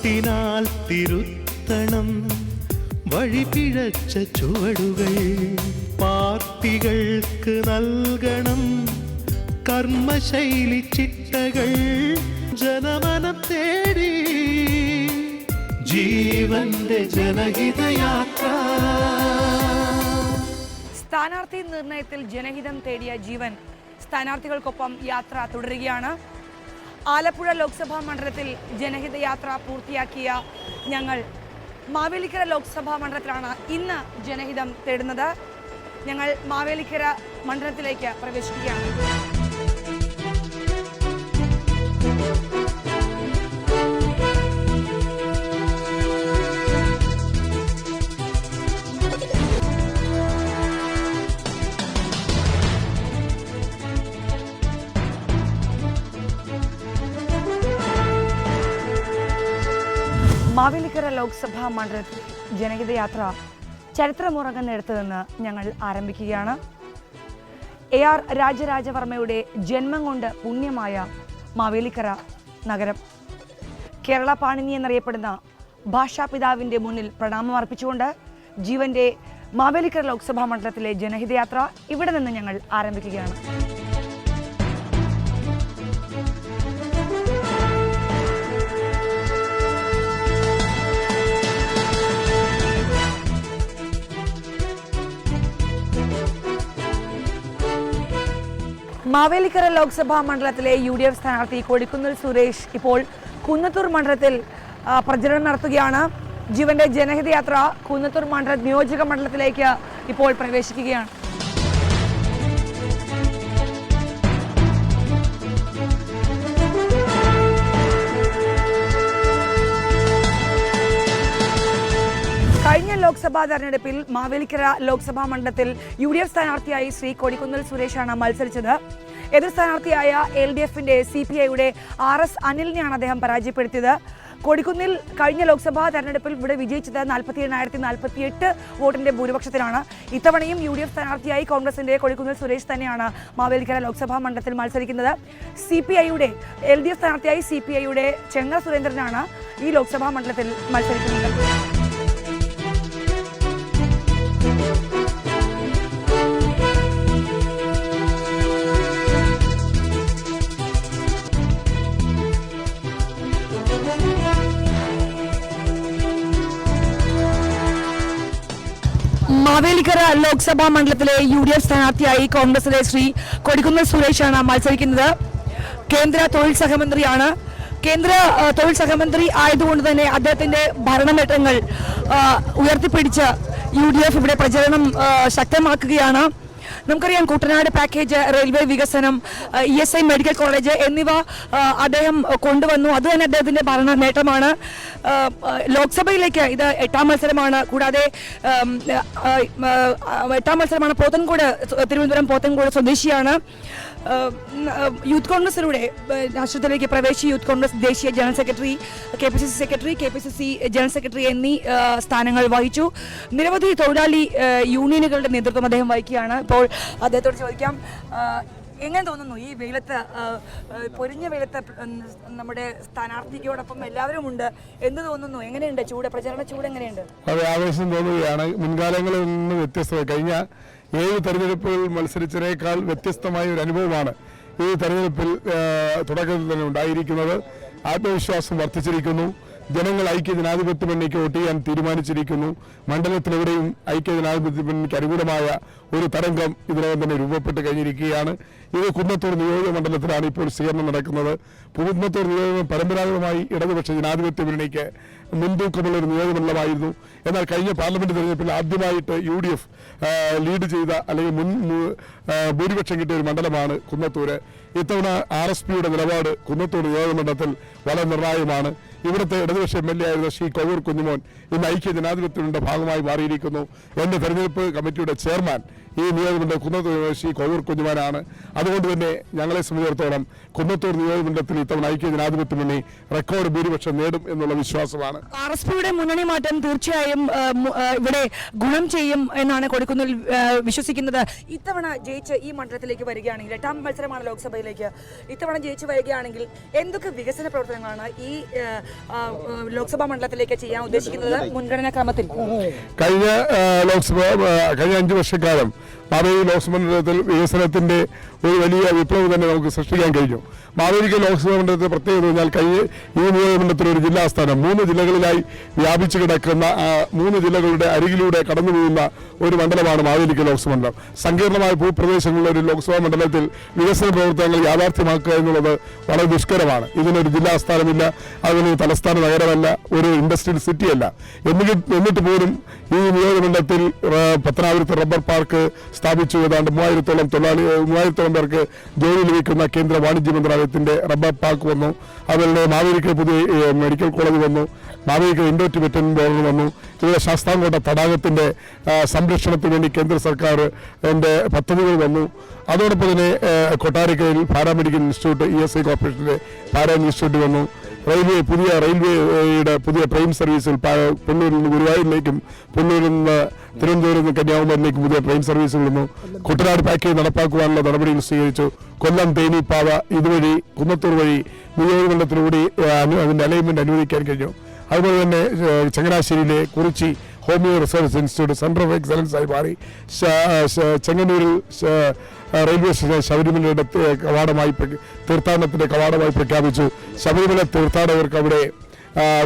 പാട്ടിനാൽ തിരുത്തണം വഴിപിഴച്ച ചുവടുകൾ, പാർട്ടികൾക്ക് നൽകണം കർമ്മശൈലി ചിട്ടകൾ. ജനമനം തേടി ജീവന്റെ ജനഹിതയാത്ര. സ്ഥാനാർത്ഥി നിർണയത്തിൽ ജനഹിതം തേടിയ ജീവൻ സ്ഥാനാർത്ഥികൾക്കൊപ്പം യാത്ര തുടരുകയാണ്. ആലപ്പുഴ ലോക്സഭാ മണ്ഡലത്തിൽ ജനഹിത യാത്ര പൂർത്തിയാക്കിയ ഞങ്ങൾ മാവേലിക്കര ലോക്സഭാ മണ്ഡലത്തിലാണ് ഇന്ന് ജനഹിതം തേടുന്നത്. ഞങ്ങൾ മാവേലിക്കര മണ്ഡലത്തിലേക്ക് പ്രവേശിക്കുകയാണ്. മാവേലിക്കര ലോക്സഭാ മണ്ഡലത്തിൽ ജനഹിത യാത്ര ചരിത്രമുറങ്ങുന്നിടത്ത് നിന്ന് ഞങ്ങൾ ആരംഭിക്കുകയാണ്. AR രാജരാജവർമ്മയുടെ ജന്മം കൊണ്ട് പുണ്യമായ മാവേലിക്കര നഗരം, കേരള പാണിനി എന്നറിയപ്പെടുന്ന ഭാഷാപിതാവിൻ്റെ മുന്നിൽ പ്രണാമം അർപ്പിച്ചുകൊണ്ട് ജീവന്റെ മാവേലിക്കര ലോക്സഭാ മണ്ഡലത്തിലെ ജനഹിത യാത്ര ഇവിടെ നിന്ന് ഞങ്ങൾ ആരംഭിക്കുകയാണ്. മാവേലിക്കര ലോക്സഭാ മണ്ഡലത്തിലെ UDF സ്ഥാനാർത്ഥി കൊടിക്കുന്നിൽ സുരേഷ് ഇപ്പോൾ കുന്നത്തൂർ മണ്ഡലത്തിൽ പ്രചരണം നടത്തുകയാണ്. ജീവന്റെ ജനഹിത യാത്ര കുന്നത്തൂർ നിയോജക മണ്ഡലത്തിലേക്ക് ഇപ്പോൾ പ്രവേശിക്കുകയാണ്. കഴിഞ്ഞ ലോക്സഭാ തെരഞ്ഞെടുപ്പിൽ മാവേലിക്കര ലോക്സഭാ മണ്ഡലത്തിൽ UDF സ്ഥാനാർത്ഥിയായി ശ്രീ കൊടിക്കുന്നിൽ സുരേഷാണ് മത്സരിച്ചത്. എതിർ സ്ഥാനാർത്ഥിയായ LDFന്റെ CPIയുടെ RS അനിലിനെയാണ് അദ്ദേഹം പരാജയപ്പെടുത്തിയത്. കൊടിക്കുന്നിൽ കഴിഞ്ഞ ലോക്സഭാ തെരഞ്ഞെടുപ്പിൽ ഇവിടെ വിജയിച്ചത് 47,048 വോട്ടിന്റെ ഭൂരിപക്ഷത്തിലാണ്. ഇത്തവണയും UDF സ്ഥാനാർത്ഥിയായി കോൺഗ്രസിന്റെ കൊടിക്കുന്നിൽ സുരേഷ് തന്നെയാണ് മാവേലിക്കര ലോക്സഭാ മണ്ഡലത്തിൽ മത്സരിക്കുന്നത്. CPIയുടെ LDF സ്ഥാനാർത്ഥിയായി CPIയുടെ ചെങ്ങ സുരേന്ദ്രനാണ് ഈ ലോക്സഭാ മണ്ഡലത്തിൽ മത്സരിക്കുന്നത്. മാവേലിക്കര ലോക്സഭാ മണ്ഡലത്തിലെ UDF സ്ഥാനാർത്ഥിയായി കോൺഗ്രസിലെ ശ്രീ കൊടിക്കുന്നിൽ സുരേഷാണ് മത്സരിക്കുന്നത്. കേന്ദ്ര തൊഴിൽ സഹമന്ത്രിയാണ്. കേന്ദ്ര തൊഴിൽ സഹമന്ത്രി ആയതുകൊണ്ട് തന്നെ അദ്ദേഹത്തിന്റെ ഭരണ നേട്ടങ്ങൾ ഉയർത്തിപ്പിടിച്ച് UDF ഇവിടെ പ്രചരണം ശക്തമാക്കുകയാണ്. നമുക്കറിയാം, കുട്ടനാട് പാക്കേജ്, റെയിൽവേ വികസനം, ESI മെഡിക്കൽ കോളേജ് എന്നിവ അദ്ദേഹം കൊണ്ടുവന്നു. അത് തന്നെ അദ്ദേഹത്തിൻ്റെ ഭരണ നേട്ടമാണ്. ലോക്സഭയിലേക്ക് ഇത് 8ാം മത്സരമാണ്. കൂടാതെ 8ാം മത്സരമാണ്. തിരുവനന്തപുരം പോത്തൻകോട് സ്വദേശിയാണ്. യൂത്ത് കോൺഗ്രസിലൂടെ രാഷ്ട്രീയത്തിലേക്ക് പ്രവേശിച്ച് യൂത്ത് കോൺഗ്രസ് ദേശീയ general secretary, KPCC secretary, KPCC general secretary എന്നീ സ്ഥാനങ്ങൾ വഹിച്ചു. നിരവധി തൊഴിലാളി യൂണിയനുകളുടെ നേതൃത്വം അദ്ദേഹം വഹിക്കുകയാണ്. ഇപ്പോൾ അദ്ദേഹത്തോട് ചോദിക്കാം, എങ്ങനെ തോന്നുന്നു ഈ വെയിലത്ത്, പൊരിഞ്ഞ വെയിലത്ത് നമ്മുടെ സ്ഥാനാർത്ഥിയോടൊപ്പം എല്ലാവരും ഉണ്ട്, എന്ത് തോന്നുന്നു? എങ്ങനെയുണ്ട് പ്രചരണ ചൂട് എങ്ങനെയുണ്ട്? അത് ആവേശം തോന്നുകയാണ്. മുൻകാലങ്ങളിൽ നിന്ന് വ്യത്യസ്തമായി കഴിഞ്ഞ 7 തെരഞ്ഞെടുപ്പുകൾ മത്സരിച്ചതിനേക്കാൾ വ്യത്യസ്തമായ ഒരു അനുഭവമാണ് ഈ തെരഞ്ഞെടുപ്പിൽ തുടക്കത്തിൽ തന്നെ ഉണ്ടായിരിക്കുന്നത്. ആത്മവിശ്വാസം വർദ്ധിച്ചിരിക്കുന്നു. ജനങ്ങൾ ഐക്യ ജനാധിപത്യ മുന്നണിക്ക് വോട്ട് ചെയ്യാൻ തീരുമാനിച്ചിരിക്കുന്നു. മണ്ഡലത്തിലെവിടെയും ഐക്യ ജനാധിപത്യ മുന്നണിക്ക് അനുകൂലമായ ഒരു തരംഗം ഇതിനകം തന്നെ രൂപപ്പെട്ട് കഴിഞ്ഞിരിക്കുകയാണ്. ഇത് കുന്നത്തൂർ നിയോജക മണ്ഡലത്തിലാണ് ഇപ്പോൾ സ്വീകരണം നടക്കുന്നത്. കുന്നത്തൂർ നിയോജകം പരമ്പരാഗതമായി ഇടതുപക്ഷ ജനാധിപത്യ മുന്നണിക്ക് മുൻതൂക്കമുള്ള ഒരു നിയോജകമണ്ഡലമായിരുന്നു. എന്നാൽ കഴിഞ്ഞ പാർലമെന്റ് തെരഞ്ഞെടുപ്പിൽ ആദ്യമായിട്ട് UDF ലീഡ് ചെയ്ത അല്ലെങ്കിൽ ഭൂരിപക്ഷം കിട്ടിയ ഒരു മണ്ഡലമാണ് കുന്നത്തൂര്. ഇത്തവണ RSPയുടെ നിലപാട് കുന്നത്തൂർ നിയോജക മണ്ഡലത്തിൽ വളരെ നിർണായകമാണ്. ഇവിടുത്തെ ഇടതുപക്ഷ MLA ആയിരുന്ന ശ്രീ കോവൂർ കുഞ്ഞുമോൻ ഇന്ന് ഐക്യ ജനാധിപത്യത്തിന്റെ ഭാഗമായി മാറിയിരിക്കുന്നു. എൻ്റെ തെരഞ്ഞെടുപ്പ് കമ്മിറ്റിയുടെ ചെയർമാൻ ഈ നിയോജകമണ്ഡലം കുന്നത്തൂർ ശ്രീ കോവൂർ കുഞ്ഞുമാനാണ്. അതുകൊണ്ട് തന്നെ ഞങ്ങളെ സംബന്ധിച്ചിടത്തോളം കുന്നത്തൂർ നിയോജകമണ്ഡലത്തിൽ ഇത്തവണ ഐക്യ ജനാധിപത്യ മുന്നണി റെക്കോർഡ് ഭൂരിപക്ഷം നേടും എന്നുള്ള വിശ്വാസമാണ്. RSPയുടെ മുന്നണി മാറ്റം തീർച്ചയായും ഇവിടെ ഗുണം ചെയ്യും എന്നാണ് കൊടിക്കുന്നിൽ വിശ്വസിക്കുന്നത്. ഇത്തവണ ജയിച്ച് ഈ മണ്ഡലത്തിലേക്ക് വരികയാണെങ്കിൽ 8ാം മത്സരമാണ് ലോക്സഭയിലേക്ക്, ഇത്തവണ ജയിച്ച് വരികയാണെങ്കിൽ എന്തൊക്കെ വികസന പ്രവർത്തനങ്ങളാണ് ഈ ലോക്സഭാ മണ്ഡലത്തിലേക്ക് ചെയ്യാൻ ഉദ്ദേശിക്കുന്നത് മുൻഗണനാ ക്രമത്തിൽ? കഴിഞ്ഞ 5 വർഷക്കാലം മാവേലി ലോക്സഭാ മണ്ഡലത്തിൽ വികസനത്തിന്റെ ഒരു വലിയ വിപ്ലവം തന്നെ നമുക്ക് സൃഷ്ടിക്കാൻ കഴിഞ്ഞു. മാവേലിക്ക് ലോക്സഭാ മണ്ഡലത്തിൽ പ്രത്യേകത പറഞ്ഞാൽ ഈ നിയോജകമണ്ഡലത്തിൽ ഒരു ജില്ലാ സ്ഥാനം 3 ജില്ലകളിലായി വ്യാപിച്ചു കിടക്കുന്ന 3 ജില്ലകളുടെ അരികിലൂടെ കടന്നുപോകുന്ന ഒരു മണ്ഡലമാണ് മാവേലിക്ക് ലോക്സഭാ മണ്ഡലം. സങ്കീർണമായ ഭൂപ്രദേശങ്ങളിലെ ഒരു ലോക്സഭാ മണ്ഡലത്തിൽ വികസന പ്രവർത്തനങ്ങൾ യാഥാർത്ഥ്യമാക്കുക എന്നുള്ളത് വളരെ ദുഷ്കരമാണ്. ഇതിനൊരു ജില്ലാ സ്ഥാനമില്ല, അതിനൊരു തലസ്ഥാന നഗരമല്ല, ഒരു ഇൻഡസ്ട്രിയൽ സിറ്റിയല്ല. എന്നിട്ട് പോലും ഈ നിയോജകമണ്ഡലത്തിൽ പത്തനാപുരത്ത് റബ്ബർ പാർക്ക് സ്ഥാപിച്ചു. ഏതാണ്ട് 3000-ഓളം പേർക്ക് ജോലി ലഭിക്കുന്ന കേന്ദ്ര വാണിജ്യ മന്ത്രാലയത്തിന്റെ റബ്ബർ പാർക്ക് വന്നു. അതുപോലെ മാവേലിക്ക് പുതിയ മെഡിക്കൽ കോളേജ് വന്നു. മാവേലിക്ക് ഇൻഡോ ടിബറ്റൻ ബോർഡർ വന്നു. ഇവിടെ ശാസ്താംകോട്ട തടാകത്തിന്റെ സംരക്ഷണത്തിന് വേണ്ടി കേന്ദ്ര സർക്കാർ പദ്ധതികൾ വന്നു. അതോടൊപ്പം തന്നെ കൊട്ടാരക്കരയിൽ പാരാമെഡിക്കൽ ഇൻസ്റ്റിറ്റ്യൂട്ട് ESI കോർപ്പറേഷന്റെ പാരാ ഇൻസ്റ്റിറ്റ്യൂട്ട് വന്നു. റെയിൽവേയുടെ പുതിയ ട്രെയിൻ സർവീസുകൾ പുല്ലൂരിൽ നിന്ന് ഗുരുവായൂരിലേക്കും പുല്ലൂരിൽ നിന്ന് തിരുവനന്തപുരം നിന്ന് കന്യാകുമാരിയിലേക്കും പുതിയ ട്രെയിൻ സർവീസുകൾ വന്നു. കുട്ടനാട് പാക്കേജ് നടപ്പാക്കുവാനുള്ള നടപടികൾ സ്വീകരിച്ചു. കൊല്ലം തേനി പാത ഇതുവഴി കുന്നത്തൂർ വഴി നിയോജകമണ്ഡലത്തിലൂടെ അതിന്റെ അലൈൻമെന്റ് അനുവദിക്കാൻ കഴിഞ്ഞു. അതുപോലെ തന്നെ ചങ്ങനാശ്ശേരിയിലെ Kurichi homeo research institute centre of excellence ആയി മാറി. ചെങ്ങന്നൂരിൽ റെയിൽവേ സ്റ്റേഷൻ ശബരിമലയുടെ കവാടമായി തീർത്ഥാടനത്തിന്റെ കവാടമായി പ്രഖ്യാപിച്ചു. ശബരിമല തീർത്ഥാടകർക്ക് അവിടെ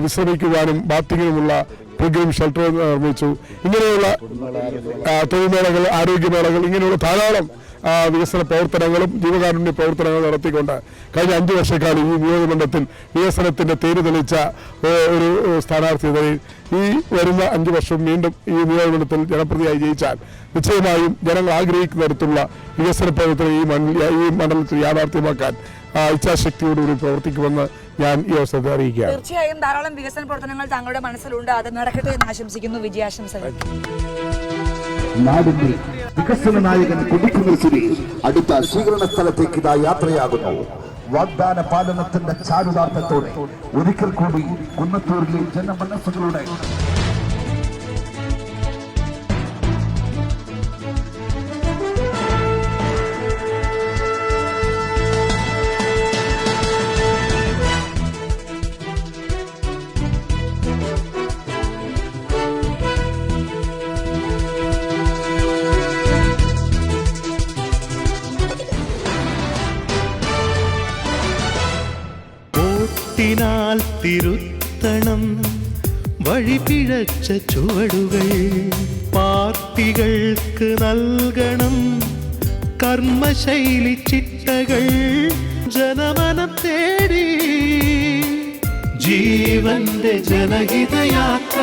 വിശ്രമിക്കുവാനും ബാത്തിങ്ങിനുമുള്ള പിൽഗ്രിം ഷെൽട്ടർ നിർമ്മിച്ചു. ഇങ്ങനെയുള്ള തൊഴിൽമേളകൾ, ആരോഗ്യമേളകൾ, ഇങ്ങനെയുള്ള ധാരാളം വികസന പ്രവർത്തനങ്ങളും ജീവകാരുണ്യ പ്രവർത്തനങ്ങളും നടത്തിക്കൊണ്ട് കഴിഞ്ഞ 5 വർഷക്കാലം ഈ നിയോജകമണ്ഡലത്തിൽ വികസനത്തിന്റെ തേര് തെളിച്ച ഒരു സ്ഥാനാർത്ഥി ഈ വരുന്ന 5 വർഷം വീണ്ടും ഈ നിയോജകമണ്ഡലത്തിൽ ജനപ്രതിയായി ജയിച്ചാൽ നിശ്ചയമായും ജനങ്ങൾ ആഗ്രഹിക്കുന്ന തരത്തിലുള്ള വികസന പ്രവർത്തനം ഈ മണ്ഡലത്തിൽ യാഥാർത്ഥ്യമാക്കാൻ ഇച്ഛാശക്തിയോടുകൂടി പ്രവർത്തിക്കുമെന്ന് ഞാൻ ഈ അവസരത്തിൽ അറിയിക്കുകയാണ്. തീർച്ചയായും ധാരാളം വികസന പ്രവർത്തനങ്ങൾ താങ്കളുടെ മനസ്സിലുണ്ട്, അത് നടക്കട്ടെ എന്ന് ആശംസിക്കുന്നു. വിജയാശംസകൾ. നാടിന്റെ വികസന നായകൻ കൊടിക്കുന്നിൽ സുരേഷ് അടുത്ത സ്വീകരണ സ്ഥലത്തേക്ക് ഇതാ യാത്രയാകുന്നു. വാഗ്ദാന പാലനത്തിന്റെ ചാരുതാർത്ഥത്തോടെ ഒരിക്കൽ കൂടി കുന്നത്തൂരിലെ ജനമനസ്സുകളുടെ ാൽ തിരുത്തണം വഴിപിഴച്ച ചുവടുകൾ, പാർട്ടികൾക്ക് നൽകണം കർമ്മശൈലി ചിട്ടകൾ, ജനമനം തേടി ജീവന്റെ ജനഹിതയാത്ര.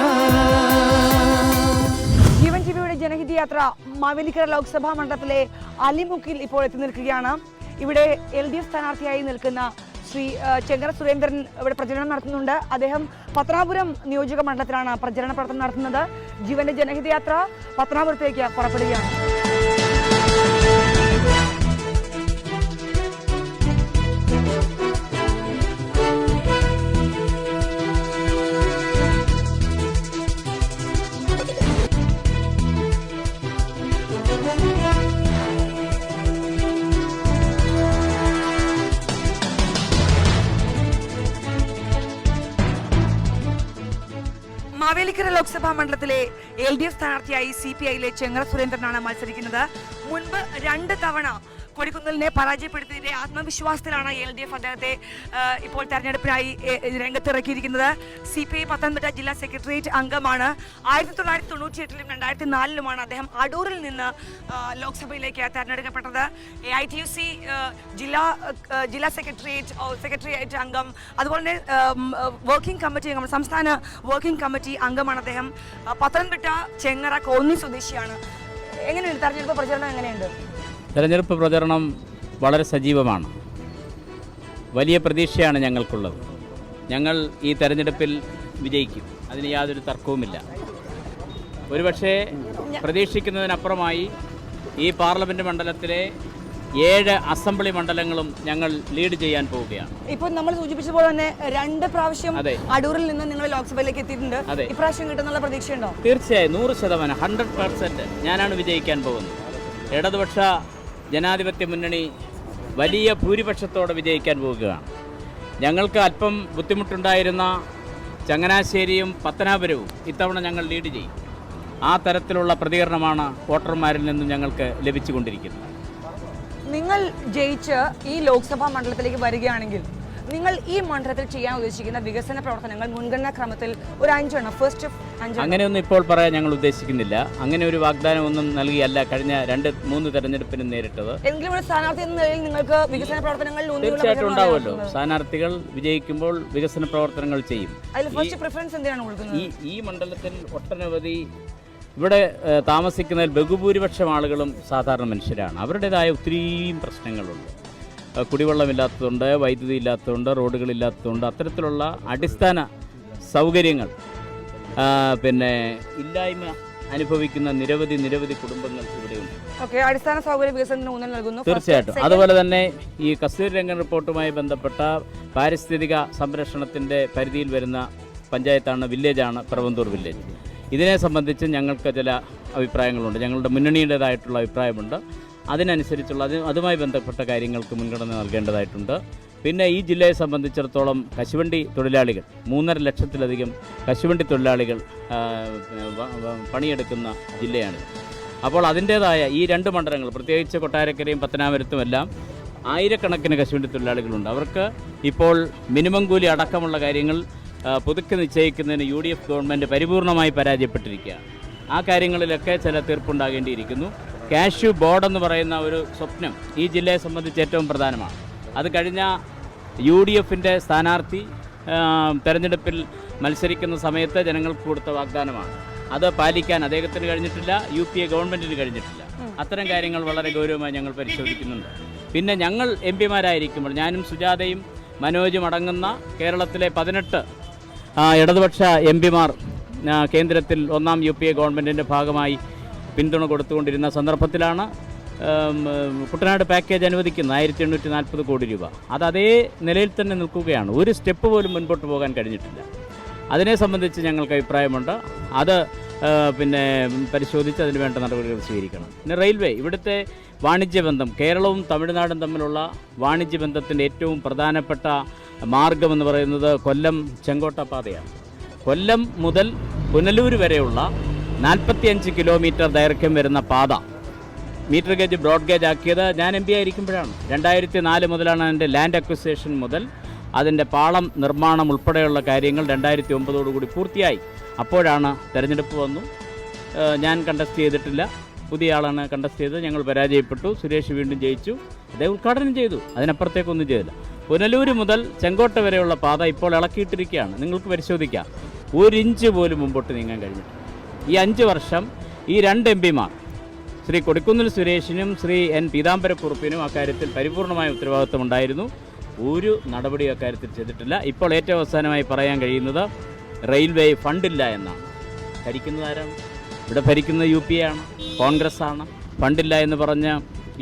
ജീവൻ ടിവിയുടെ ജനഹിതയാത്ര മാവേലിക്കര ലോക്സഭാ മണ്ഡലത്തിലെ അലിമുക്കിൽ ഇപ്പോൾ എത്തി നിൽക്കുകയാണ്. ഇവിടെ LDF സ്ഥാനാർത്ഥിയായി നിൽക്കുന്ന ശ്രീ ചെങ്ങറ സുരേന്ദ്രൻ ഇവിടെ പ്രചരണം നടത്തുന്നുണ്ട്. അദ്ദേഹം പത്തനാപുരം നിയോജക മണ്ഡലത്തിലാണ് പ്രചരണ പ്രവർത്തനം നടത്തുന്നത്. ജീവന്റെ ജനഹിതയാത്ര പത്തനാപുരത്തേക്ക് പുറപ്പെടുകയാണ്. മാവേലിക്കര ലോക്സഭാ മണ്ഡലത്തിലെ LDF സ്ഥാനാർത്ഥിയായി CPIയിലെ ചെങ്ങറ സുരേന്ദ്രനാണ് മത്സരിക്കുന്നത്. മുൻപ് 2 തവണ കൊടിക്കുന്നിലിനെ പരാജയപ്പെടുത്തിയതിന്റെ ആത്മവിശ്വാസത്തിലാണ് LDF അദ്ദേഹത്തെ ഇപ്പോൾ തെരഞ്ഞെടുപ്പിനായി രംഗത്തിറക്കിയിരിക്കുന്നത്. CPI പത്തനംതിട്ട ജില്ലാ സെക്രട്ടേറിയറ്റ് അംഗമാണ്. 1998ലും 2004ലുമാണ് അദ്ദേഹം അടൂരിൽ നിന്ന് ലോക്സഭയിലേക്ക് തെരഞ്ഞെടുക്കപ്പെട്ടത്. AITUC ജില്ലാ സെക്രട്ടേറിയറ്റ് അംഗം, അതുപോലെ തന്നെ വർക്കിംഗ് കമ്മിറ്റി അംഗം, സംസ്ഥാന വർക്കിംഗ് കമ്മിറ്റി അംഗമാണ് അദ്ദേഹം. പത്തനംതിട്ട ചെങ്ങറ കോന്നി സ്വദേശിയാണ്. എങ്ങനെയുണ്ട് തെരഞ്ഞെടുപ്പ് പ്രചരണം? എങ്ങനെയുണ്ട്? തെരഞ്ഞെടുപ്പ് പ്രചരണം വളരെ സജീവമാണ്. വലിയ പ്രതീക്ഷയാണ് ഞങ്ങൾക്കുള്ളത്. ഞങ്ങൾ ഈ തെരഞ്ഞെടുപ്പിൽ വിജയിക്കും, അതിന് യാതൊരു തർക്കവുമില്ല. ഒരുപക്ഷെ പ്രതീക്ഷിക്കുന്നതിനപ്പുറമായി ഈ പാർലമെൻറ്റ് മണ്ഡലത്തിലെ 7 അസംബ്ലി മണ്ഡലങ്ങളും ഞങ്ങൾ ലീഡ് ചെയ്യാൻ പോവുകയാണ്. ഇപ്പോൾ നമ്മൾ സൂചിപ്പിച്ചതുപോലെ തന്നെ 2 പ്രാവശ്യം അതെ. അടൂരിൽ നിന്ന് നിങ്ങൾ ലോക്സഭയിലേക്ക് എത്തിയിട്ടുണ്ട്. അതെ. ഇപ്രാവശ്യം കിട്ടുന്നുള്ള പ്രതീക്ഷയുണ്ടോ? തീർച്ചയായും 100%, 100% ഞാനാണ് വിജയിക്കാൻ പോകുന്നത്. ഇടതുപക്ഷ ജനാധിപത്യ മുന്നണി വലിയ ഭൂരിപക്ഷത്തോടെ വിജയിക്കാൻ പോവുകയാണ്. ഞങ്ങൾക്ക് അല്പം ബുദ്ധിമുട്ടുണ്ടായിരുന്ന ചങ്ങനാശ്ശേരിയും പത്തനാപുരവും ഇത്തവണ ഞങ്ങൾ ലീഡ് ചെയ്യും. ആ തരത്തിലുള്ള പ്രതികരണമാണ് വോട്ടർമാരിൽ നിന്നും ഞങ്ങൾക്ക് ലഭിച്ചുകൊണ്ടിരിക്കുന്നത്. നിങ്ങൾ ജയിച്ച് ഈ ലോക്സഭാ മണ്ഡലത്തിലേക്ക് വരികയാണെങ്കിൽ നിങ്ങൾ ഈ മണ്ഡലത്തിൽ ചെയ്യാൻ ഉദ്ദേശിക്കുന്ന വികസന പ്രവർത്തനങ്ങൾ മുൻഗണനാ ക്രമത്തിൽ ഒരു 5 എണ്ണം, ഫസ്റ്റ് 5 അങ്ങനെയൊന്നും ഇപ്പോൾ പറയാൻ ഞങ്ങൾ ഉദ്ദേശിക്കുന്നില്ല. അങ്ങനെ ഒരു വാഗ്ദാനം ഒന്നും നൽകിയല്ല കഴിഞ്ഞ 2-3 തെരഞ്ഞെടുപ്പിനും നേരിട്ടത്. എങ്കിലും ഒരു സ്ഥാനാർത്ഥി എന്ന നിലയിൽ നിങ്ങൾക്ക് വികസന പ്രവർത്തനങ്ങളിൽ തീർച്ചയായിട്ടും ഉണ്ടാവുമല്ലോ. സ്ഥാനാർത്ഥികൾ വിജയിക്കുമ്പോൾ വികസന പ്രവർത്തനങ്ങൾ ചെയ്യും. അതിൽ ഫസ്റ്റ് പ്രിഫറൻസ് എന്തിനാണ് കൊടുക്കുന്നത്? ഈ മണ്ഡലത്തിൽ ഒട്ടനവധി ഇവിടെ താമസിക്കുന്നതിൽ ബഹുഭൂരിപക്ഷം ആളുകളും സാധാരണ മനുഷ്യരാണ്. അവരുടേതായ ഒത്തിരിയും പ്രശ്നങ്ങളുണ്ട്. കുടിവെള്ളമില്ലാത്തതുണ്ട്, വൈദ്യുതി ഇല്ലാത്തതുണ്ട്, റോഡുകളില്ലാത്തതുണ്ട്. അത്തരത്തിലുള്ള അടിസ്ഥാന സൗകര്യങ്ങൾ ഇല്ലായ്മ അനുഭവിക്കുന്ന നിരവധി കുടുംബങ്ങൾ ഇവിടെയുണ്ട്. അടിസ്ഥാന സൗകര്യ വികസനത്തിന് ഊന്നൽ നൽകുന്നു. തീർച്ചയായിട്ടും. അതുപോലെ തന്നെ ഈ കസ്തൂരി രംഗൻ റിപ്പോർട്ടുമായി ബന്ധപ്പെട്ട പാരിസ്ഥിതിക സംരക്ഷണത്തിൻ്റെ പരിധിയിൽ വരുന്ന പഞ്ചായത്താണ്, വില്ലേജാണ് പ്രവന്തൂർ വില്ലേജ്. ഇതിനെ സംബന്ധിച്ച് ഞങ്ങൾക്ക് ചില അഭിപ്രായങ്ങളുണ്ട്. ഞങ്ങളുടെ മുന്നണിയുടേതായിട്ടുള്ള അഭിപ്രായമുണ്ട്. അതിനനുസരിച്ചുള്ള അതുമായി ബന്ധപ്പെട്ട കാര്യങ്ങൾക്ക് മുൻഗണന നൽകേണ്ടതായിട്ടുണ്ട്. പിന്നെ ഈ ജില്ലയെ സംബന്ധിച്ചിടത്തോളം കശുവണ്ടി തൊഴിലാളികൾ 3.5 ലക്ഷത്തിലധികം കശുവണ്ടി തൊഴിലാളികൾ പണിയെടുക്കുന്ന ജില്ലയാണ്. അപ്പോൾ അതിൻ്റേതായ ഈ 2 മണ്ഡലങ്ങൾ, പ്രത്യേകിച്ച് കൊട്ടാരക്കരയും പത്തനാപുരത്തുമെല്ലാം ആയിരക്കണക്കിന് കശുവണ്ടി തൊഴിലാളികളുണ്ട്. അവർക്ക് ഇപ്പോൾ മിനിമം കൂലി അടക്കമുള്ള കാര്യങ്ങൾ പുതുക്കി നിശ്ചയിക്കുന്നതിന് UDF ഗവൺമെൻറ് പരിപൂർണമായി പരാജയപ്പെട്ടിരിക്കുകയാണ്. ആ കാര്യങ്ങളിലൊക്കെ ചില തീർപ്പുണ്ടാകേണ്ടിയിരിക്കുന്നു. കാഷ്യൂ ബോർഡ് എന്ന് പറയുന്ന ഒരു സ്വപ്നം ഈ ജില്ലയെ സംബന്ധിച്ച് ഏറ്റവും പ്രധാനമാണ്. അത് കഴിഞ്ഞ UDFൻ്റെ സ്ഥാനാർത്ഥി തെരഞ്ഞെടുപ്പിൽ മത്സരിക്കുന്ന സമയത്ത് ജനങ്ങൾക്ക് കൊടുത്ത വാഗ്ദാനമാണ്. അത് പാലിക്കാൻ അദ്ദേഹത്തിന് കഴിഞ്ഞിട്ടില്ല, UPA ഗവൺമെൻറ്റിന് കഴിഞ്ഞിട്ടില്ല. അത്തരം കാര്യങ്ങൾ വളരെ ഗൗരവമായി ഞങ്ങൾ പരിശോധിക്കുന്നുണ്ട്. പിന്നെ ഞങ്ങൾ MP മാരായിരിക്കുമ്പോൾ, ഞാനും സുജാതയും മനോജും അടങ്ങുന്ന കേരളത്തിലെ 18 ഇടതുപക്ഷ MP മാർ കേന്ദ്രത്തിൽ 1ാം UPA ഗവൺമെൻറ്റിൻ്റെ ഭാഗമായി പിന്തുണ കൊടുത്തുകൊണ്ടിരുന്ന സന്ദർഭത്തിലാണ് കുട്ടനാട് പാക്കേജ് അനുവദിക്കുന്നത് 1840 കോടി രൂപ. അത് അതേ നിലയിൽ തന്നെ നിൽക്കുകയാണ്. ഒരു സ്റ്റെപ്പ് പോലും മുൻപോട്ട് പോകാൻ കഴിഞ്ഞിട്ടില്ല. അതിനെ സംബന്ധിച്ച് ഞങ്ങൾക്ക് അഭിപ്രായമുണ്ട്. അത് പരിശോധിച്ച് അതിന് വേണ്ട നടപടികൾ സ്വീകരിക്കണം. പിന്നെ റെയിൽവേ, ഇവിടുത്തെ വാണിജ്യബന്ധം, കേരളവും തമിഴ്നാടും തമ്മിലുള്ള വാണിജ്യബന്ധത്തിൻ്റെ ഏറ്റവും പ്രധാനപ്പെട്ട മാർഗമെന്ന് പറയുന്നത് കൊല്ലം ചെങ്കോട്ട പാതയാണ്. കൊല്ലം മുതൽ പുനലൂർ വരെയുള്ള 45 കിലോമീറ്റർ ദൈർഘ്യം വരുന്ന പാത മീറ്റർ ഗേജ് ബ്രോഡ് ഗേജ് ആക്കിയത് ഞാൻ MP ആയിരിക്കുമ്പോഴാണ്. 2004 മുതലാണ് അതിൻ്റെ ലാൻഡ് അക്വിസിഷൻ മുതൽ അതിൻ്റെ പാളം നിർമ്മാണം ഉൾപ്പെടെയുള്ള കാര്യങ്ങൾ 2009 പൂർത്തിയായി. അപ്പോഴാണ് തെരഞ്ഞെടുപ്പ് വന്നു. ഞാൻ കണ്ടസ്റ്റ് ചെയ്തിട്ടില്ല, പുതിയ ആളാണ് കണ്ടസ്റ്റ് ചെയ്തത്. ഞങ്ങൾ പരാജയപ്പെട്ടു. സുരേഷ് വീണ്ടും ജയിച്ചു. അദ്ദേഹം ഉദ്ഘാടനം ചെയ്തു. അതിനപ്പുറത്തേക്കൊന്നും ചെയ്തില്ല. പുനലൂർ മുതൽ ചെങ്കോട്ട വരെയുള്ള പാത ഇപ്പോൾ ഇളക്കിയിട്ടിരിക്കുകയാണ്. നിങ്ങൾക്ക് പരിശോധിക്കാം, 1 ഇഞ്ച് പോലും മുമ്പോട്ട് നീങ്ങാൻ കഴിഞ്ഞിട്ടില്ല. ഈ 5 വർഷം ഈ 2 MP മാർ, ശ്രീ കൊടിക്കുന്നിൽ സുരേഷിനും ശ്രീ N പീതാംബരക്കുറുപ്പിനും അക്കാര്യത്തിൽ പരിപൂർണമായ ഉത്തരവാദിത്വമുണ്ടായിരുന്നു. ഒരു നടപടി അക്കാര്യത്തിൽ ചെയ്തിട്ടില്ല. ഇപ്പോൾ ഏറ്റവും അവസാനമായി പറയാൻ കഴിയുന്നത് റെയിൽവേ ഫണ്ടില്ല എന്നാണ്. ഭരിക്കുന്നത് ആരാണ്? ഇവിടെ ഭരിക്കുന്നത് UPA ആണ്, കോൺഗ്രസ് ആണ്. ഫണ്ടില്ല എന്ന് പറഞ്ഞ്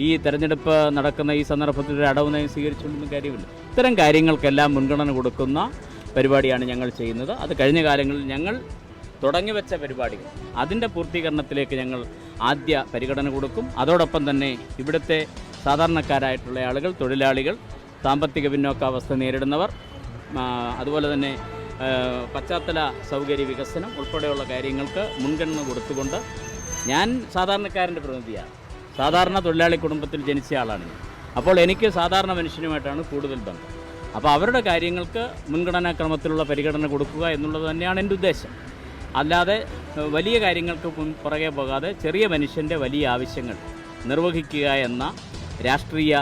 ഈ തെരഞ്ഞെടുപ്പ് നടക്കുന്ന ഈ സന്ദർഭത്തിൽ ഒരു അടവ് നയം സ്വീകരിച്ചുകൊണ്ടൊന്നും കാര്യമില്ല. ഇത്തരം കാര്യങ്ങൾക്കെല്ലാം മുൻഗണന കൊടുക്കുന്ന പരിപാടിയാണ് ഞങ്ങൾ ചെയ്യുന്നത്. അത് കഴിഞ്ഞ കാലങ്ങളിൽ ഞങ്ങൾ തുടങ്ങിവെച്ച പരിപാടികൾ, അതിൻ്റെ പൂർത്തീകരണത്തിലേക്ക് ഞങ്ങൾ ആദ്യ പരിഗണന കൊടുക്കും. അതോടൊപ്പം തന്നെ ഇവിടുത്തെ സാധാരണക്കാരായിട്ടുള്ള ആളുകൾ, തൊഴിലാളികൾ, സാമ്പത്തിക പിന്നോക്കാവസ്ഥ നേരിടുന്നവർ, അതുപോലെ തന്നെ പശ്ചാത്തല സൗകര്യ വികസനം ഉൾപ്പെടെയുള്ള കാര്യങ്ങൾക്ക് മുൻഗണന കൊടുത്തുകൊണ്ട്, ഞാൻ സാധാരണക്കാരൻ്റെ പ്രതിനിധിയാണ്. സാധാരണ തൊഴിലാളി കുടുംബത്തിൽ ജനിച്ച ആളാണ് ഞാൻ. അപ്പോൾ എനിക്ക് സാധാരണ മനുഷ്യനുമായിട്ടാണ് കൂടുതൽ ബന്ധം. അപ്പോൾ അവരുടെ കാര്യങ്ങൾക്ക് മുൻഗണനാക്രമത്തിലുള്ള പരിഗണന കൊടുക്കുക എന്നുള്ളത് തന്നെയാണ് എൻ്റെ ഉദ്ദേശം. അല്ലാതെ വലിയ കാര്യങ്ങൾക്ക് പുറകെ പോകാതെ ചെറിയ മനുഷ്യൻ്റെ വലിയ ആവശ്യങ്ങൾ നിർവഹിക്കുക എന്ന രാഷ്ട്രീയ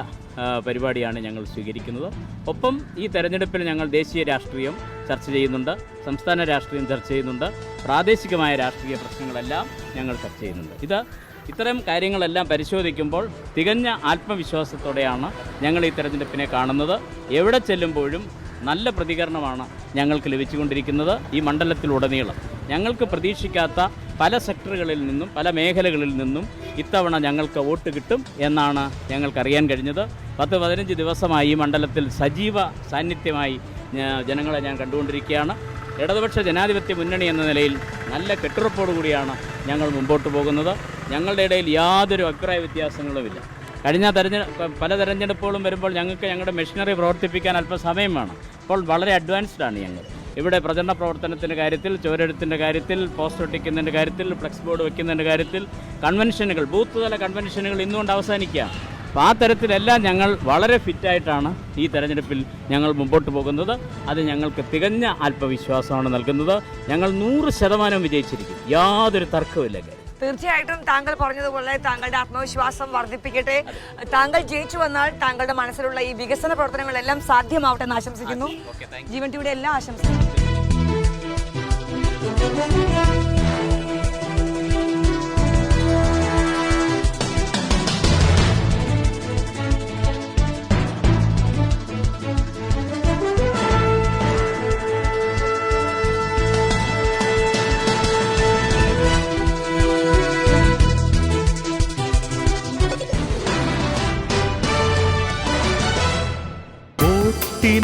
പരിപാടിയാണ് ഞങ്ങൾ സ്വീകരിക്കുന്നത്. ഒപ്പം ഈ തെരഞ്ഞെടുപ്പിൽ ഞങ്ങൾ ദേശീയ രാഷ്ട്രീയം ചർച്ച ചെയ്യുന്നുണ്ട്, സംസ്ഥാന രാഷ്ട്രീയം ചർച്ച ചെയ്യുന്നുണ്ട്, പ്രാദേശികമായ രാഷ്ട്രീയ പ്രശ്നങ്ങളെല്ലാം ഞങ്ങൾ ചർച്ച ചെയ്യുന്നുണ്ട്. ഇത്തരം കാര്യങ്ങളെല്ലാം പരിശോധിക്കുമ്പോൾ തികഞ്ഞ ആത്മവിശ്വാസത്തോടെയാണ് ഞങ്ങൾ ഈ തെരഞ്ഞെടുപ്പിനെ കാണുന്നത്. എവിടെ ചെല്ലുമ്പോഴും നല്ല പ്രതികരണമാണ് ഞങ്ങൾക്ക് ലഭിച്ചുകൊണ്ടിരിക്കുന്നത്. ഈ മണ്ഡലത്തിലുടനീളം ഞങ്ങൾക്ക് പ്രതീക്ഷിക്കാത്ത പല സെക്ടറുകളിൽ നിന്നും പല മേഖലകളിൽ നിന്നും ഇത്തവണ ഞങ്ങൾക്ക് വോട്ട് കിട്ടും എന്നാണ് ഞങ്ങൾക്കറിയാൻ കഴിഞ്ഞത്. 10-15 ദിവസമായി ഈ മണ്ഡലത്തിൽ സജീവ സാന്നിധ്യമായി ജനങ്ങളെ ഞാൻ കണ്ടുകൊണ്ടിരിക്കുകയാണ്. ഇടതുപക്ഷ ജനാധിപത്യ മുന്നണി എന്ന നിലയിൽ നല്ല കെട്ടുറപ്പോടു കൂടിയാണ് ഞങ്ങൾ മുമ്പോട്ട് പോകുന്നത്. ഞങ്ങളുടെ ഇടയിൽ യാതൊരു അഭിപ്രായ വ്യത്യാസങ്ങളുമില്ല. കഴിഞ്ഞ പല തെരഞ്ഞെടുപ്പുകളും വരുമ്പോൾ ഞങ്ങൾക്ക് ഞങ്ങളുടെ മെഷീനറി പ്രവർത്തിപ്പിക്കാൻ അല്പം സമയം വേണം. ഇപ്പോൾ വളരെ അഡ്വാൻസ്ഡാണ് ഞങ്ങൾ. ഇവിടെ പ്രചരണ പ്രവർത്തനത്തിൻ്റെ കാര്യത്തിൽ, ചുവരെഴുത്തിൻ്റെ കാര്യത്തിൽ, പോസ്റ്റർ ഒട്ടിക്കുന്നതിൻ്റെ കാര്യത്തിൽ, ഫ്ലെക്സ് ബോർഡ് വയ്ക്കുന്നതിൻ്റെ കാര്യത്തിൽ, കൺവെൻഷനുകൾ, ബൂത്ത് തല കൺവെൻഷനുകൾ ഇന്നുകൊണ്ട് അവസാനിക്കുകയാണ്. അപ്പോൾ ആ തരത്തിലെല്ലാം ഞങ്ങൾ വളരെ ഫിറ്റായിട്ടാണ് ഈ തെരഞ്ഞെടുപ്പിൽ ഞങ്ങൾ മുമ്പോട്ട് പോകുന്നത്. അത് ഞങ്ങൾക്ക് തികഞ്ഞ ആത്മവിശ്വാസമാണ് നൽകുന്നത്. ഞങ്ങൾ 100% വിജയിച്ചിരിക്കും, യാതൊരു തർക്കവുമില്ല. തീർച്ചയായിട്ടും താങ്കൾ പറഞ്ഞതുപോലെ താങ്കളുടെ ആത്മവിശ്വാസം വർദ്ധിപ്പിക്കട്ടെ. താങ്കൾ ജയിച്ചു വന്നാൽ താങ്കളുടെ മനസ്സിലുള്ള ഈ വികസന പ്രവർത്തനങ്ങളെല്ലാം സാധ്യമാവട്ടെ എന്ന് ആശംസിക്കുന്നു. ജീവൻ ടിവിയുടെ എല്ലാ ആശംസകളും.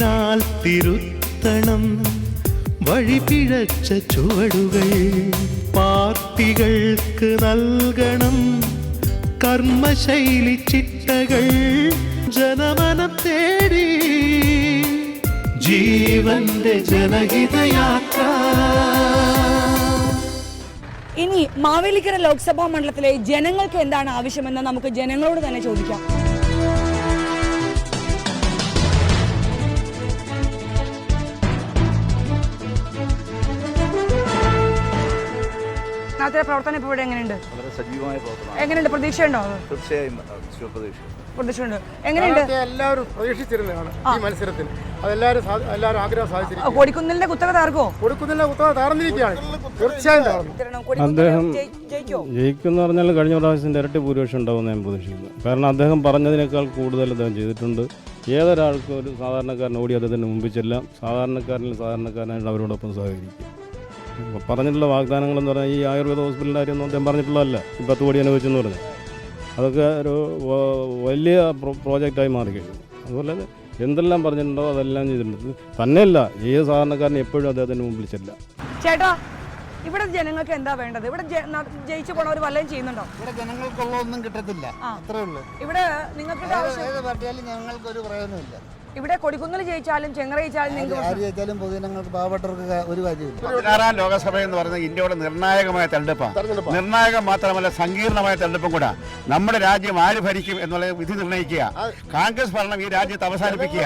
ാൽ തിരുത്തണം വഴിപിഴച്ച ചുവടുകൾ, പാർട്ടികൾക്ക് നൽകണം കർമ്മശൈലി ചിട്ടകൾ, ജനമനം തേടി ജീവന്റെ ജനഹിതയാത്ര. ഇനി മാവേലിക്കര ലോക്സഭാ മണ്ഡലത്തിലെ ജനങ്ങൾക്ക് എന്താണ് ആവശ്യമെന്ന് നമുക്ക് ജനങ്ങളോട് തന്നെ ചോദിക്കാം. പ്രവർത്തനം ഇപ്പോൾ ഇവിടെ എങ്ങനെയുണ്ട്? സജീവമായ പ്രവർത്തനം. എങ്ങനെയുണ്ട്? പ്രതീക്ഷയുണ്ടോ? തീർച്ചയായും പ്രതീക്ഷയുണ്ട്. എങ്ങനെയുണ്ട്? എല്ലാവരും പ്രതീക്ഷിച്ചിരുന്നതാണ് ഈ മത്സരത്തിൽ. അതെല്ലാവരും ആഗ്രഹം സാധിച്ചിരിക്കും. കൊടിക്കുന്നിലിന്റെ കുത്തക താർക്കോ? കൊടിക്കുന്നിലിന്റെ കുത്തക താർന്നിരിക്കുകയാണ്. തീർച്ചയായും അദ്ദേഹം ജയിക്കുമെന്ന് പറഞ്ഞാൽ കഴിഞ്ഞ പ്രാവശ്യത്തിൻ്റെ ഇരട്ടി ഭൂരിപക്ഷം ഉണ്ടാവുമെന്ന് ഞാൻ പ്രതീക്ഷിക്കുന്നു. കാരണം അദ്ദേഹം പറഞ്ഞതിനേക്കാൾ കൂടുതൽ അദ്ദേഹം ചെയ്തിട്ടുണ്ട്. ഏതൊരാൾക്കും ഒരു സാധാരണക്കാരൻ ഓടി അദ്ദേഹത്തിൻ്റെ മുമ്പിൽ ചെല്ലാം. സാധാരണക്കാരനായിട്ട് അവരോടൊപ്പം സഹകരിക്കും. പറഞ്ഞിട്ടുള്ള വാഗ്ദാനങ്ങളെന്ന് പറഞ്ഞാൽ ഈ ആയുർവേദ ഹോസ്പിറ്റലിൻ്റെ കാര്യമൊന്നും അദ്ദേഹം പറഞ്ഞിട്ടുള്ളതല്ല. ഈ 10 കോടി അനുവദിച്ചെന്ന് പറഞ്ഞാൽ അതൊക്കെ ഒരു വലിയ പ്രോജക്റ്റായി മാറിക്കഴിഞ്ഞു. അതുപോലെ എന്തെല്ലാം പറഞ്ഞിട്ടുണ്ടോ അതെല്ലാം ചെയ്തിട്ടുണ്ട്. തന്നെയല്ല, ഏത് സാധാരണക്കാരനും എപ്പോഴും അദ്ദേഹത്തിൻ്റെ മുമ്പിൽ ചെല്ലാം. ചേട്ടാ, ഇവിടെ ജനങ്ങൾക്ക് എന്താ വേണ്ടത്? ഇവിടെ ജയിച്ചു പോണവർ വല്ലതും ചെയ്യുന്നുണ്ടോ? ഇവിടെ ജനങ്ങൾക്കുള്ളതൊന്നും കിട്ടത്തില്ല. അത്രേ ഉള്ളൂ. ഇവിടെ നിങ്ങൾക്ക് ഞങ്ങൾക്കൊരു പ്രയോജനമില്ല. ഇവിടെ കൊടിക്കുന്നിൽ ജയിച്ചാലും ചെങ്ങറ ജയിച്ചാലും പൊതുജനങ്ങൾക്ക് പാവപ്പെട്ടവർക്ക് ഒരു കാര്യമില്ല. 16ാം ലോകസഭ എന്ന് പറയുന്നത് ഇന്ത്യയുടെ നിർണായകമായ തെരഞ്ഞെടുപ്പാണ്. നിർണായകം മാത്രമല്ല, സങ്കീർണമായ തെരഞ്ഞെടുപ്പും കൂടെ. നമ്മുടെ രാജ്യം ആര് ഭരിക്കും എന്നുള്ള വിധി നിർണ്ണയിക്കുക. കോൺഗ്രസ് ഭരണം ഈ രാജ്യത്ത് അവസാനിപ്പിക്കുക.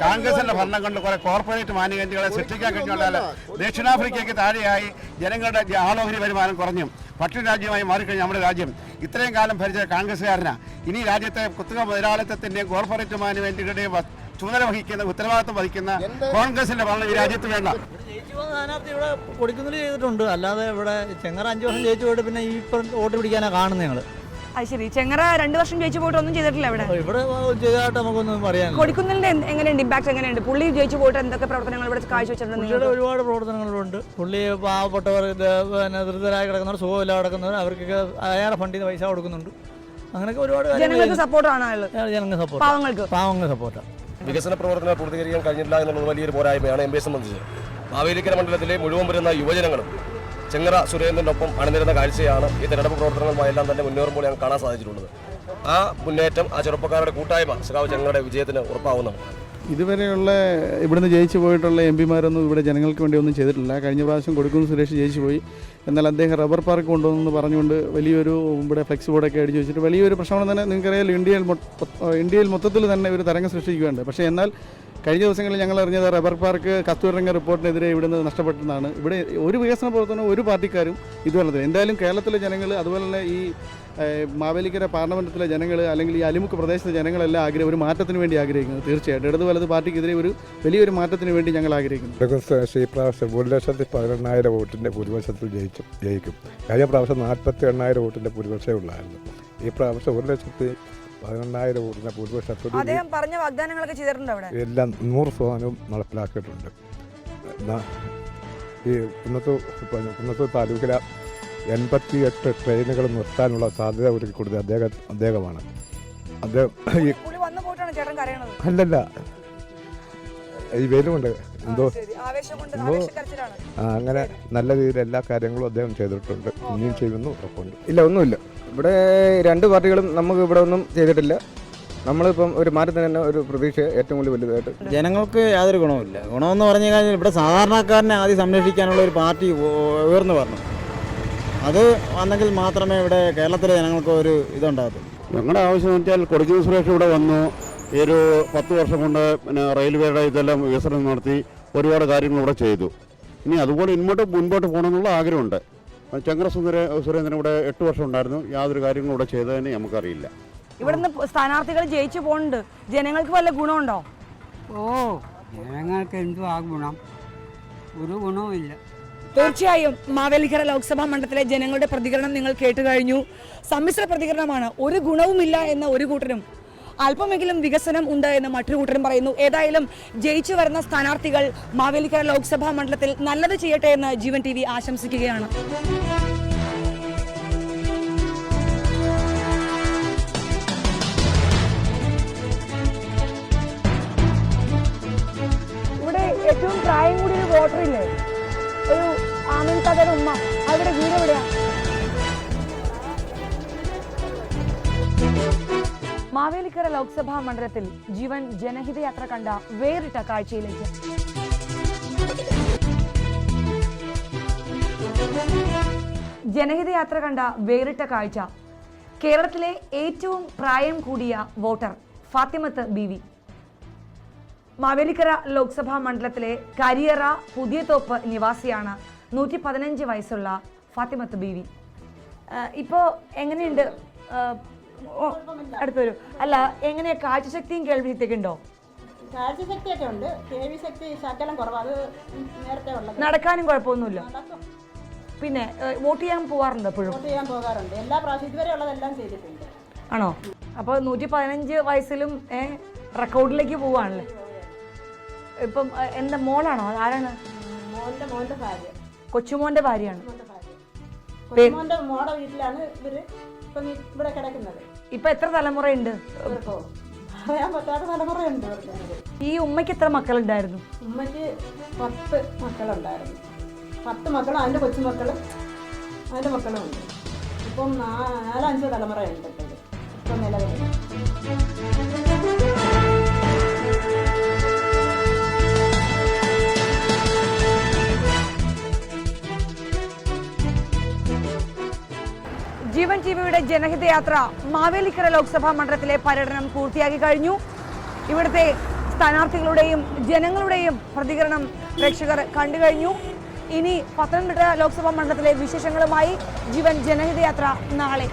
കോൺഗ്രസിന്റെ ഭരണം കൊണ്ട് കുറെ കോർപ്പറേറ്റ് മാനേജ്മെന്റുകളെ സൃഷ്ടിക്കാൻ കഴിഞ്ഞാൽ ദക്ഷിണാഫ്രിക്കയ്ക്ക് താഴെയായി ജനങ്ങളുടെ ആളോഹരി വരുമാനം കുറഞ്ഞു പട്ടിണി രാജ്യമായി മാറിക്കഴിഞ്ഞ നമ്മുടെ രാജ്യം ഇത്രയും കാലം ഭരിച്ച കോൺഗ്രസ്സുകാരനാ. ഇനി രാജ്യത്തെ കുത്തക മുതലാളിത്തത്തിന്റെയും കോർപ്പറേറ്റ് മാനേജ്മെന്റുകളുടെയും ചുമതല വഹിക്കുന്ന, ഉത്തരവാദിത്വം വഹിക്കുന്ന കോൺഗ്രസിന്റെ ഭരണം ഈ രാജ്യത്ത് വേണ്ട. സ്ഥാനാർത്ഥി ഇവിടെ കൊടുക്കുന്നില്ല ചെയ്തിട്ടുണ്ട്. അല്ലാതെ ഇവിടെ ചെങ്ങറ 5 വർഷം ജയിച്ചു പോയിട്ട് പിന്നെ ഈ വോട്ട് പിടിക്കാനാണ് കാണുന്നത് ഞങ്ങൾ. അത് ശരി. ചെങ്ങറ 2 വർഷം ജയിച്ചു പോയിട്ട് ഒന്നും ചെയ്തിട്ടില്ല. ഇവിടെ ചെയ്തായിട്ട് നമുക്കൊന്നും പറയാൻ. കൊടിക്കുന്നിലിന്റെ എങ്ങനെയുണ്ട്? ഇമ്പാക്ട് എങ്ങനെയുണ്ട്? പുള്ളി ജയിച്ചു പോയിട്ട് എന്തൊക്കെ പ്രവർത്തനങ്ങൾ ഇവിടെ കാഴ്ചവെച്ചിട്ടുണ്ട്? പുള്ളിയുടെ ഒരുപാട് പ്രവർത്തനങ്ങളുണ്ട്. പുള്ളി പാവപ്പെട്ടവർ, ദരിദ്രരായി കിടക്കുന്നവർ, സുഖമില്ല കിടക്കുന്നവർ, അവർക്കൊക്കെ അയാളുടെ ഫണ്ടിൽ നിന്ന് പൈസ കൊടുക്കുന്നുണ്ട്. അങ്ങനെയൊക്കെ ഒരുപാട് ജനങ്ങൾക്ക് സപ്പോർട്ടാണ്. ജനങ്ങൾക്ക് സപ്പോർട്ട്, പാവങ്ങൾക്ക് സപ്പോർട്ടാണ്. വികസന പ്രവർത്തനങ്ങൾ പൂർത്തീകരിക്കാൻ കഴിഞ്ഞിട്ടില്ല എന്നുള്ളത് വലിയൊരു പോരായ്മയാണ് എം പിയെ സംബന്ധിച്ച്. മാവേലിക്കര മണ്ഡലത്തിലെ മുഴുവൻ വരുന്ന യുവജനങ്ങളും ചെങ്ങറ സുരേന്ദ്രനൊപ്പം അണിനിരുന്ന കാഴ്ചയാണ് ഈ തെരഞ്ഞെടുപ്പ് പ്രവർത്തനങ്ങളുമായെല്ലാം തന്നെ മുന്നേറുമ്പോൾ ഞങ്ങൾ കാണാൻ സാധിച്ചിട്ടുള്ളത്. ആ മുന്നേറ്റം, ആ ചെറുപ്പക്കാരുടെ കൂട്ടായ്മ സഖാവ് ചെങ്ങറയുടെ വിജയത്തിന് ഉറപ്പാവുന്നതാണ്. ഇതുവരെയുള്ള ഇവിടുന്ന് ജയിച്ചു പോയിട്ടുള്ള എം പിമാരൊന്നും ഇവിടെ ജനങ്ങൾക്ക് വേണ്ടി ഒന്നും ചെയ്തിട്ടില്ല. കഴിഞ്ഞ പ്രാവശ്യം കൊടിക്കുന്നിൽ സുരേഷ് ജയിച്ചു പോയി. എന്നാൽ അദ്ദേഹം റബ്ബർ പാർക്ക് കൊണ്ടുവന്നെന്ന് പറഞ്ഞുകൊണ്ട് വലിയൊരു ഇവിടെ ഫ്ലെക്സ് ബോർഡൊക്കെ അടിച്ചു വെച്ചിട്ട് വലിയൊരു പ്രശ്നം തന്നെ നിങ്ങൾക്കറിയാലോ. ഇന്ത്യയിൽ മൊത്തത്തിൽ തന്നെ ഒരു തരംഗം സൃഷ്ടിക്കുകയുണ്ട്. പക്ഷേ എന്നാൽ കഴിഞ്ഞ ദിവസങ്ങളിൽ ഞങ്ങൾ അറിഞ്ഞത് റബ്ബർ പാർക്ക് കസ്തൂരിരംഗ റിപ്പോർട്ടിനെതിരെ ഇവിടുന്ന് നഷ്ടപ്പെട്ടതാണ്. ഇവിടെ ഒരു വികസന പ്രവർത്തനവും ഒരു പാർട്ടിക്കാരും ഇതുപോലെ. എന്തായാലും കേരളത്തിലെ ജനങ്ങൾ, അതുപോലെ തന്നെ ഈ മാവേലിക്കര പാർലമെൻറ്റിലെ ജനങ്ങൾ, അല്ലെങ്കിൽ ഈ അലിമുക്ക് പ്രദേശത്തെ ജനങ്ങളെല്ലാം ഒരു മാറ്റത്തിന് വേണ്ടി ആഗ്രഹിക്കുന്നത്. തീർച്ചയായിട്ടും ഇടതു വലത് പാർട്ടിക്കെതിരെ ഒരു വലിയൊരു മാറ്റത്തിന് വേണ്ടി ഞങ്ങൾ ആഗ്രഹിക്കുന്നു. ഈ പ്രാവശ്യം 1,18,000 വോട്ടിൻ്റെ ഭൂരിപക്ഷത്തിൽ ജയിക്കും. കഴിഞ്ഞ പ്രാവശ്യം 48,000 വോട്ടിൻ്റെ ഭൂരിപക്ഷമേ ഉള്ളായിരുന്നു. ഈ പ്രാവശ്യം 1,18,000 വോട്ടിൻ്റെ ഭൂരിപക്ഷത്തിൽ അദ്ദേഹം പറഞ്ഞ വാഗ്ദാനങ്ങളൊക്കെ ചെയ്തിട്ടുണ്ട്. അവിടെ എല്ലാം 100% നടപ്പിലാക്കിയിട്ടുണ്ട്. ഈ കുന്നത്തൂർ താലൂക്കിലെ 88 ട്രെയിനുകൾ നിർത്താനുള്ള സാധ്യത ഒരുക്കി കൊടുത്തത് അദ്ദേഹമാണ്. അല്ലല്ല, ഈ വെയിലുമുണ്ട് എന്തോ അങ്ങനെ നല്ല രീതിയിൽ എല്ലാ കാര്യങ്ങളും അദ്ദേഹം ചെയ്തിട്ടുണ്ട്, ഇനിയും ചെയ്യുമെന്ന് ഉറപ്പുണ്ട്. ഇല്ല, ഒന്നുമില്ല. ഇവിടെ രണ്ട് പാർട്ടികളും നമുക്ക് ഇവിടെ ഒന്നും ചെയ്തിട്ടില്ല. നമ്മളിപ്പം ഒരു മാറ്റത്തിന് തന്നെ ഒരു പ്രതീക്ഷ ഏറ്റവും കൂടുതൽ വലുതായിട്ട്. ജനങ്ങൾക്ക് യാതൊരു ഗുണവുമില്ല. ഗുണമെന്ന് പറഞ്ഞു കഴിഞ്ഞാൽ ഇവിടെ സാധാരണക്കാരനെ ആദ്യം സംരക്ഷിക്കാനുള്ള ഒരു പാർട്ടി ഉയർന്നു വരണം. അത് വന്നെങ്കിൽ മാത്രമേ ഇവിടെ കേരളത്തിലെ ജനങ്ങൾക്ക് ഒരു ഇതുണ്ടാകത്തുള്ളൂ. ഞങ്ങളുടെ ആവശ്യം എന്ന് വെച്ചാൽ കൊടിക്കുന്നിൽ സുരേഷ് ഇവിടെ വന്നു ഈ ഒരു 10 വർഷം കൊണ്ട് പിന്നെ റെയിൽവേയുടെ ഇതെല്ലാം വികസനം നടത്തി ഒരുപാട് കാര്യങ്ങൾ ഇവിടെ ചെയ്തു. ഇനി അതുപോലെ മുൻപോട്ട് പോകണമെന്നുള്ള ആഗ്രഹമുണ്ട്. ചങ്ങര സുരേന്ദ്രൻ ഇവിടെ 8 വർഷം ഉണ്ടായിരുന്നു, യാതൊരു കാര്യങ്ങളും ഇവിടെ ചെയ്തതിന് നമുക്കറിയില്ല. ഇവിടുന്ന് സ്ഥാനാർത്ഥികൾ ജയിച്ചു പോകുന്നുണ്ട്, ജനങ്ങൾക്ക് വല്ല ഗുണമുണ്ടോ? ജനങ്ങൾക്ക് എന്തും ആ ഗുണം, ഒരു ഗുണവുമില്ല. തീർച്ചയായും മാവേലിക്കര ലോക്സഭാ മണ്ഡലത്തിലെ ജനങ്ങളുടെ പ്രതികരണം നിങ്ങൾ കേട്ടു കഴിഞ്ഞു. സമ്മിശ്ര പ്രതികരണമാണ്. ഒരു ഗുണവുമില്ല എന്ന ഒരു കൂട്ടരും, അല്പമെങ്കിലും വികസനം ഉണ്ട് എന്ന് മറ്റൊരു കൂട്ടരും പറയുന്നു. ഏതായാലും ജയിച്ചു വരുന്ന സ്ഥാനാർത്ഥികൾ മാവേലിക്കര ലോക്സഭാ മണ്ഡലത്തിൽ നല്ലത് ചെയ്യട്ടെ എന്ന് ജീവൻ TV ആശംസിക്കുകയാണ്. ഇവിടെ ഏറ്റവും പ്രായം കൂടിയ വോട്ടറില്ലേ, ഒരു ആമിൻതയുടെ ഉമ്മ, അവരുടെ വീട് എവിടെയാ? മാവേലിക്കര ലോക്സഭാ മണ്ഡലത്തിൽ ജീവൻ ജനഹിതയാത്ര കണ്ട വേറിട്ട കാഴ്ചയിലേക്ക്. ജനഹിതയാത്ര കണ്ട വേറിട്ട കാഴ്ച. കേരളത്തിലെ ഏറ്റവും പ്രായം കൂടിയ വോട്ടർ ഫാത്തിമത്ത് ബീവി. മാവേലിക്കര ലോക്സഭാ മണ്ഡലത്തിലെ കരിയറ പുതിയതോപ്പ് നിവാസിയാണ് 115 വയസ്സുള്ള ഫാത്തിമത്ത് ബീവി. ഇപ്പോൾ എങ്ങനെയുണ്ട്? അടുത്തൊരു അല്ല, എങ്ങനെ കാഴ്ചശക്തിയും കേൾവിശക്തിയൊക്കെ ഉണ്ടോ? കാഴ്ചശക്തിയൊക്കെ ഉണ്ട്, കേൾവിശക്തി ശകലം കുറവാണ്. നേരത്തെ നടക്കാനും കുഴപ്പമൊന്നുമില്ല. പിന്നെ വോട്ട് ചെയ്യാൻ പോകാറുണ്ട്? എപ്പോഴും വോട്ട് ചെയ്യാൻ പോകാറുണ്ട്. എല്ലാ പ്രാവശ്യം ഇതുവരെ ഉള്ളതെല്ലാം ചെയ്തിട്ടുണ്ട്. ആണോ? അപ്പോൾ 115 വയസ്സിലും റെക്കോർഡിലേക്ക് പോവാണല്ലേ. ഇപ്പം എന്താ മോളാണോ? ആരാണ്? മോന്റെ ഭാര്യ, കൊച്ചുമോന്റെ ഭാര്യയാണ്. കൊച്ചുമോന്റെ മോടെ വീട്ടിലാണ് ഇവര് ഇപ്പം ഇവിടെ കിടക്കുന്നത്. ഇപ്പൊ എത്ര തലമുറയുണ്ട്? പറയാൻ പറ്റാത്ത തലമുറയുണ്ട്. ഈ ഉമ്മയ്ക്ക് എത്ര മക്കളുണ്ടായിരുന്നു? ഉമ്മയ്ക്ക് 10 മക്കളുണ്ടായിരുന്നു. 10 മക്കളും അതിൻ്റെ കൊച്ചുമക്കളും അതിൻ്റെ മക്കളും ഉണ്ട്. ഇപ്പം 4-5 തലമുറയുണ്ട് ഇപ്പം നിലവിൽ. ജീവൻ TVയുടെ ജനഹിതയാത്ര മാവേലിക്കര ലോക്സഭാ മണ്ഡലത്തിലെ പര്യടനം പൂർത്തിയാക്കി കഴിഞ്ഞു. ഇവിടുത്തെ സ്ഥാനാർത്ഥികളുടെയും ജനങ്ങളുടെയും പ്രതികരണം പ്രേക്ഷകർ കണ്ടു കഴിഞ്ഞു. ഇനി പത്തനംതിട്ട ലോക്സഭാ മണ്ഡലത്തിലെ വിശേഷങ്ങളുമായി ജീവൻ ജനഹിതയാത്ര നാളെ.